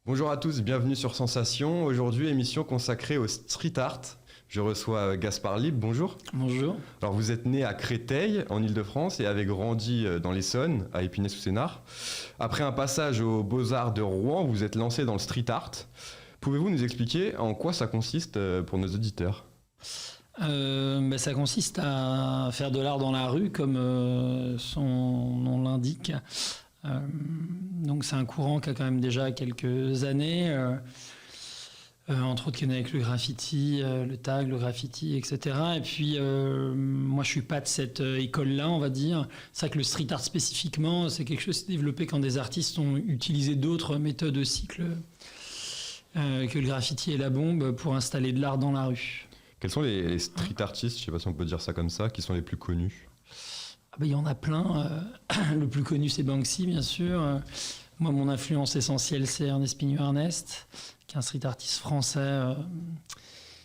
Bonjour à tous, bienvenue sur Sensation. Aujourd'hui, émission consacrée au street art. Je reçois Gaspard Libre, bonjour. Bonjour. Alors vous êtes né à Créteil, en Ile-de-France, et avez grandi dans l'Essonne, à Épinay-sous-Sénard. Après un passage aux Beaux-Arts de Rouen, vous êtes lancé dans le street art. Pouvez-vous nous expliquer en quoi ça consiste pour nos auditeurs ? Ça consiste à faire de l'art dans la rue, comme son nom l'indique. Donc c'est un courant qui a quand même déjà quelques années, entre autres qui est né avec le graffiti, le tag, le graffiti, etc. Et puis moi je suis pas de cette école-là, on va dire. C'est vrai que le street art spécifiquement, c'est quelque chose qui s'est développé quand des artistes ont utilisé d'autres méthodes aussi que le graffiti et la bombe pour installer de l'art dans la rue. Quels sont les street artistes, je ne sais pas si on peut dire ça comme ça, qui sont les plus connus ? Il y en a plein. Le plus connu, c'est Banksy, bien sûr. Moi, mon influence essentielle, c'est Ernest Pigneux-Ernest, qui est un street artiste français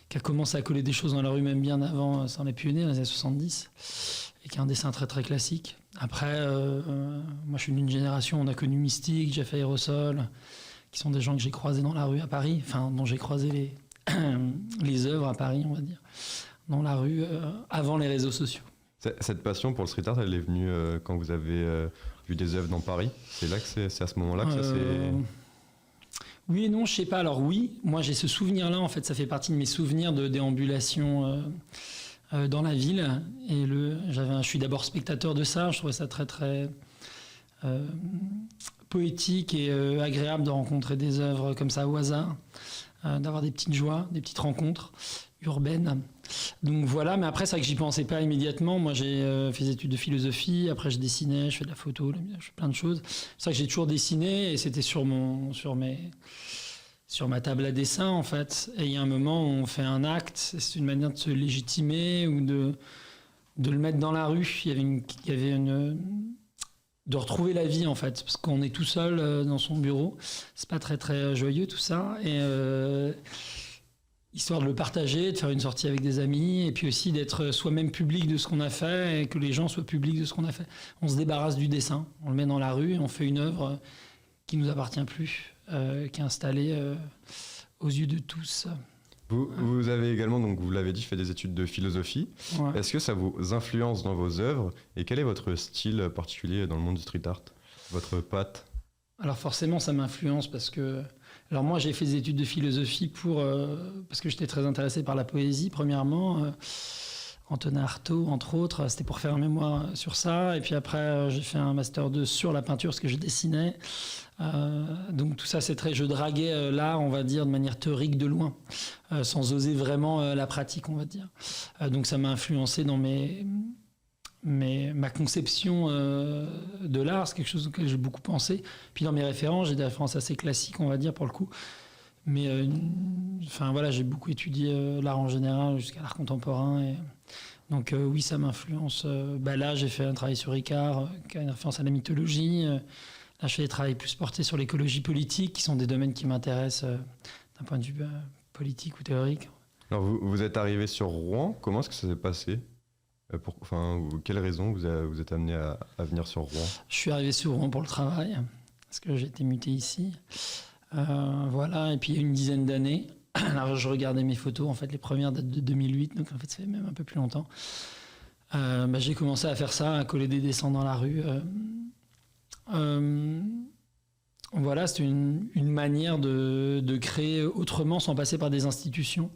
qui a commencé à coller des choses dans la rue, même bien avant, ça en est plus né, dans les années 70, et qui a un dessin très, très classique. Après, moi, je suis d'une génération, on a connu Mystique, Jeff Aerosol, qui sont des gens que j'ai croisés dans la rue à Paris, enfin, dont j'ai croisé les œuvres à Paris, on va dire, dans la rue, avant les réseaux sociaux. Cette passion pour le street art, elle est venue quand vous avez vu des œuvres dans Paris ? C'est à ce moment-là que ça s'est... Oui et non, je sais pas. Alors oui, moi j'ai ce souvenir-là, en fait, ça fait partie de mes souvenirs de déambulation dans la ville. Et je suis d'abord spectateur de ça, je trouvais ça très très poétique et agréable de rencontrer des œuvres comme ça au hasard, d'avoir des petites joies, des petites rencontres urbaines. Donc voilà, mais après, c'est vrai que j'y pensais pas immédiatement. Moi, j'ai fait des études de philosophie, après je dessinais, je fais de la photo, je fais plein de choses. C'est vrai que j'ai toujours dessiné et c'était sur ma table à dessin, en fait. Et il y a un moment où on fait un acte, c'est une manière de se légitimer ou de le mettre dans la rue. Il y avait de retrouver la vie, en fait, parce qu'on est tout seul dans son bureau. C'est pas très, très joyeux, tout ça. Et histoire de le partager, de faire une sortie avec des amis, et puis aussi d'être soi-même public de ce qu'on a fait, et que les gens soient publics de ce qu'on a fait. On se débarrasse du dessin, on le met dans la rue, et on fait une œuvre qui nous appartient plus, qui est installée aux yeux de tous. Vous avez également, donc vous l'avez dit, fait des études de philosophie. Ouais. Est-ce que ça vous influence dans vos œuvres ? Et quel est votre style particulier dans le monde du street art ? Votre patte ? Alors forcément, ça m'influence parce que... Alors moi, j'ai fait des études de philosophie parce que j'étais très intéressé par la poésie, premièrement. Antonin Artaud, entre autres, c'était pour faire un mémoire sur ça. Et puis après, j'ai fait un master 2 sur la peinture, parce que je dessinais. Donc tout ça, c'est très... Je draguais l'art, on va dire, de manière théorique de loin, sans oser vraiment la pratique, on va dire. Donc ça m'a influencé dans ma conception de l'art, c'est quelque chose auquel j'ai beaucoup pensé. Puis dans mes références, j'ai des références assez classiques, on va dire, pour le coup. Mais voilà, j'ai beaucoup étudié l'art en général jusqu'à l'art contemporain. Et donc oui, ça m'influence. Là, j'ai fait un travail sur Ricard, qui a une référence à la mythologie. Là, je fais des travaux plus portés sur l'écologie politique, qui sont des domaines qui m'intéressent d'un point de vue politique ou théorique. Alors vous êtes arrivé sur Rouen, comment est-ce que ça s'est passé ? Quelle raison vous êtes amené à venir sur Rouen ? Je suis arrivé sur Rouen pour le travail, parce que j'ai été muté ici. Voilà, et puis il y a une dizaine d'années, alors je regardais mes photos, en fait les premières datent de 2008, donc en fait ça fait même un peu plus longtemps. J'ai commencé à faire ça, à coller des dessins dans la rue. Voilà, c'est une manière de créer autrement, sans passer par des institutions.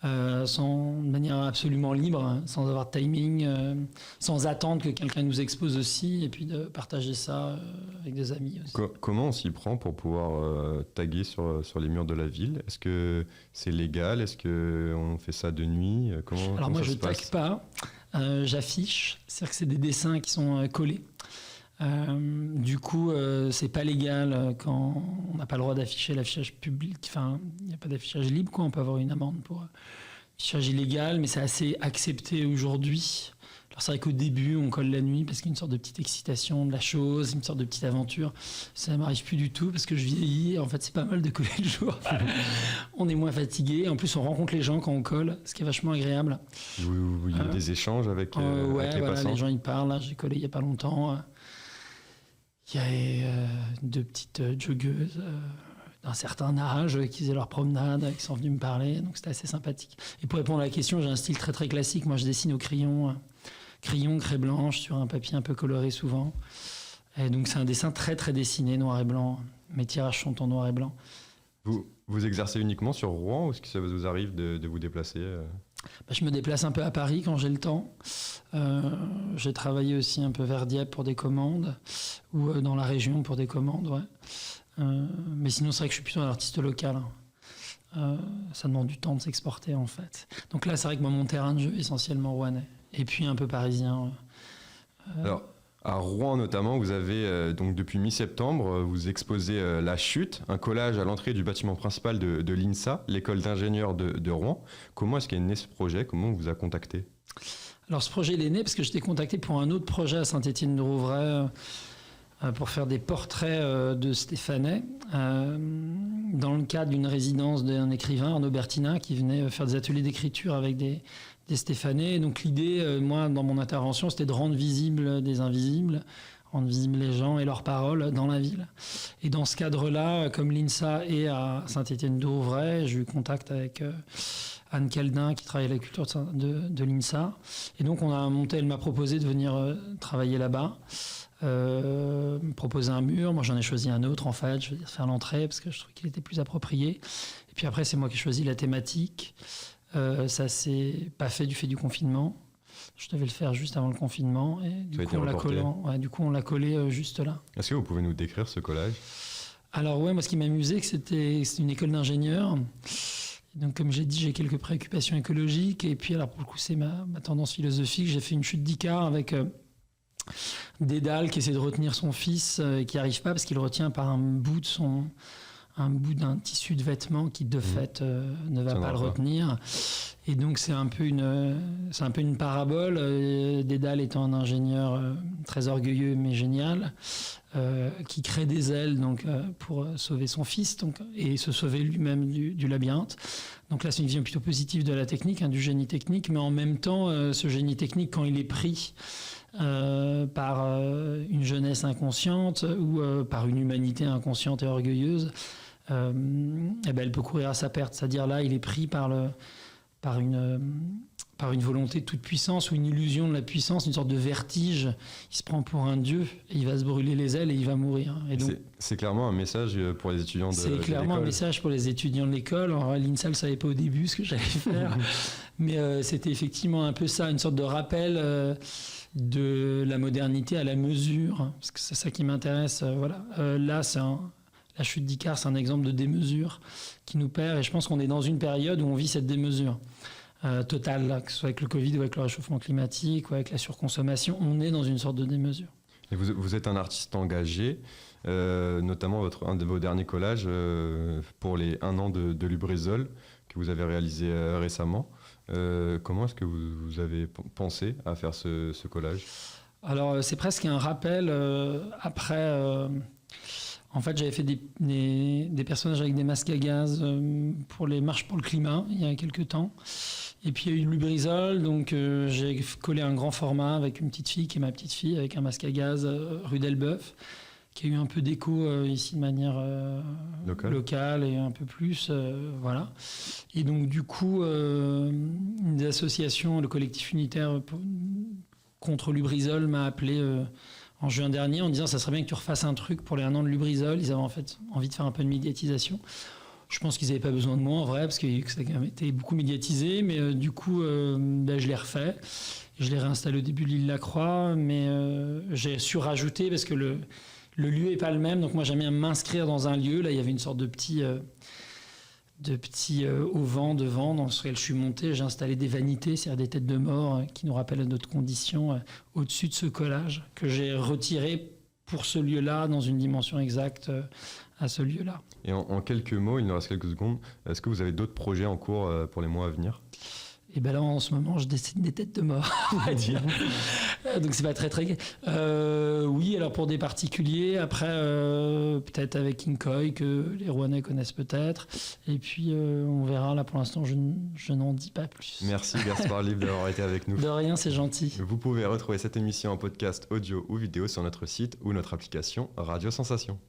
De manière absolument libre, sans avoir de timing, sans attendre que quelqu'un nous expose aussi, et puis de partager ça avec des amis aussi. Comment on s'y prend pour pouvoir taguer sur les murs de la ville ? Est-ce que c'est légal ? Est-ce qu'on fait ça de nuit ? Alors moi je ne tague pas, j'affiche, c'est-à-dire que c'est des dessins qui sont collés. Du coup, c'est pas légal quand on n'a pas le droit d'afficher l'affichage public. Enfin, il n'y a pas d'affichage libre, quoi. On peut avoir une amende pour affichage illégal, mais c'est assez accepté aujourd'hui. Alors c'est vrai qu'au début, on colle la nuit parce qu'il y a une sorte de petite excitation de la chose, une sorte de petite aventure. Ça m'arrive plus du tout parce que je vieillis. En fait, c'est pas mal de coller le jour. On est moins fatigué. En plus, on rencontre les gens quand on colle, ce qui est vachement agréable. Il y a des échanges avec les passants. Les gens ils parlent. Là, j'ai collé il y a pas longtemps. Il y a deux petites joggeuses d'un certain âge qui faisaient leur promenade, qui sont venus me parler. Donc c'était assez sympathique. Et pour répondre à la question, j'ai un style très très classique. Moi, je dessine au crayon, craie blanche sur un papier un peu coloré souvent. Et donc c'est un dessin très très dessiné, noir et blanc. Mes tirages sont en noir et blanc. Vous exercez uniquement sur Rouen ou est-ce que ça vous arrive de vous déplacer Je me déplace un peu à Paris quand j'ai le temps. J'ai travaillé aussi un peu vers Dieppe pour des commandes ou dans la région pour des commandes. Ouais. Mais sinon, c'est vrai que je suis plutôt un artiste local. Ça demande du temps de s'exporter en fait. Donc là, c'est vrai que moi, mon terrain de jeu est essentiellement rouennais. Et puis un peu parisien. Alors, à Rouen notamment, vous avez donc depuis mi-septembre, vous exposez La Chute, un collage à l'entrée du bâtiment principal de l'INSA, l'école d'ingénieurs de Rouen. Comment est-ce qu'est né ce projet? Comment on vous a contacté? Alors ce projet il est né parce que j'étais contacté pour un autre projet à Saint-Étienne-du-Rouvray pour faire des portraits de Stéphanet dans le cadre d'une résidence d'un écrivain, Arnaud Bertina, qui venait faire des ateliers d'écriture avec des Stéphanais. Donc l'idée, moi, dans mon intervention, c'était de rendre visibles des invisibles, rendre visibles les gens et leurs paroles dans la ville. Et dans ce cadre-là, comme l'INSA est à Saint-Étienne-du-Rouvray, j'ai eu contact avec Anne Caldin, qui travaille à la culture de l'INSA. Et donc elle m'a proposé de venir travailler là-bas. Me proposer un mur. Moi, j'en ai choisi un autre, en fait. Je veux dire, faire l'entrée, parce que je trouve qu'il était plus approprié. Et puis après, c'est moi qui ai choisi la thématique. Ça s'est pas fait du fait du confinement. Je devais le faire juste avant le confinement. Et du coup, on l'a collé juste là. Est-ce que vous pouvez nous décrire ce collage? Alors, ouais, moi, ce qui m'amusait, c'est une école d'ingénieurs. Donc, comme j'ai dit, j'ai quelques préoccupations écologiques. Et puis, alors, pour le coup, c'est ma tendance philosophique. J'ai fait une chute d'Icare avec Dédale qui essaie de retenir son fils et qui n'y arrive pas parce qu'il le retient par un bout d'un tissu de vêtement qui de fait ne va pas le retenir. Et donc c'est un peu une parabole. Dédale étant un ingénieur très orgueilleux mais génial, qui crée des ailes pour sauver son fils et se sauver lui-même du labyrinthe. Donc là c'est une vision plutôt positive de la technique, du génie technique, mais en même temps ce génie technique, quand il est pris par une jeunesse inconsciente ou par une humanité inconsciente et orgueilleuse, elle peut courir à sa perte. C'est-à-dire là, il est pris par une volonté de toute puissance ou une illusion de la puissance, une sorte de vertige. Il se prend pour un dieu et il va se brûler les ailes et il va mourir. Et donc, c'est clairement un message pour les étudiants de l'école. C'est clairement un message pour les étudiants de l'école. Alors, l'INSA ne savait pas au début ce que j'allais faire, mais c'était effectivement un peu ça, une sorte de rappel de la modernité à la mesure, parce que c'est ça qui m'intéresse. Là, la chute d'Icare, c'est un exemple de démesure qui nous perd, et je pense qu'on est dans une période où on vit cette démesure totale, là, que ce soit avec le Covid ou avec le réchauffement climatique ou avec la surconsommation. On est dans une sorte de démesure. Et vous êtes un artiste engagé, notamment un de vos derniers collages pour les 1 an de Lubrizol que vous avez réalisé récemment. Comment est-ce que vous avez pensé à faire ce collage? Alors, c'est presque un rappel après... En fait, j'avais fait des personnages avec des masques à gaz pour les marches pour le climat, il y a quelques temps. Et puis, il y a eu Lubrizol, donc j'ai collé un grand format avec une petite fille qui est ma petite fille, avec un masque à gaz rue d'Elbeuf, qui a eu un peu d'écho ici de manière locale et un peu plus, voilà. Et donc, du coup, une association, le collectif unitaire contre Lubrizol m'a appelé en juin dernier en disant ça serait bien que tu refasses un truc pour les 1 an de Lubrizol. Ils avaient en fait envie de faire un peu de médiatisation. Je pense qu'ils n'avaient pas besoin de moi en vrai, parce que ça a quand même été beaucoup médiatisé, mais du coup, je l'ai refait. Je l'ai réinstallé au début de l'île Lacroix, mais j'ai su rajouter parce que le lieu n'est pas le même. Donc moi, j'aime bien m'inscrire dans un lieu. Là, il y avait une sorte de petit auvent devant dans lequel je suis monté. J'ai installé des vanités, c'est-à-dire des têtes de mort qui nous rappellent notre condition au-dessus de ce collage que j'ai retiré pour ce lieu-là, dans une dimension exacte à ce lieu-là. Et en quelques mots, il nous reste quelques secondes, est-ce que vous avez d'autres projets en cours pour les mois à venir? Et bien là, en ce moment, je dessine des têtes de mort, on va dire. Donc c'est pas très très gai. Oui, alors pour des particuliers, après peut-être avec King Koi, que les Rouennais connaissent peut-être. Et puis on verra, là pour l'instant, je n'en dis pas plus. Merci Gaspard Libre d'avoir été avec nous. De rien, c'est gentil. Vous pouvez retrouver cette émission en podcast audio ou vidéo sur notre site ou notre application Radio Sensation.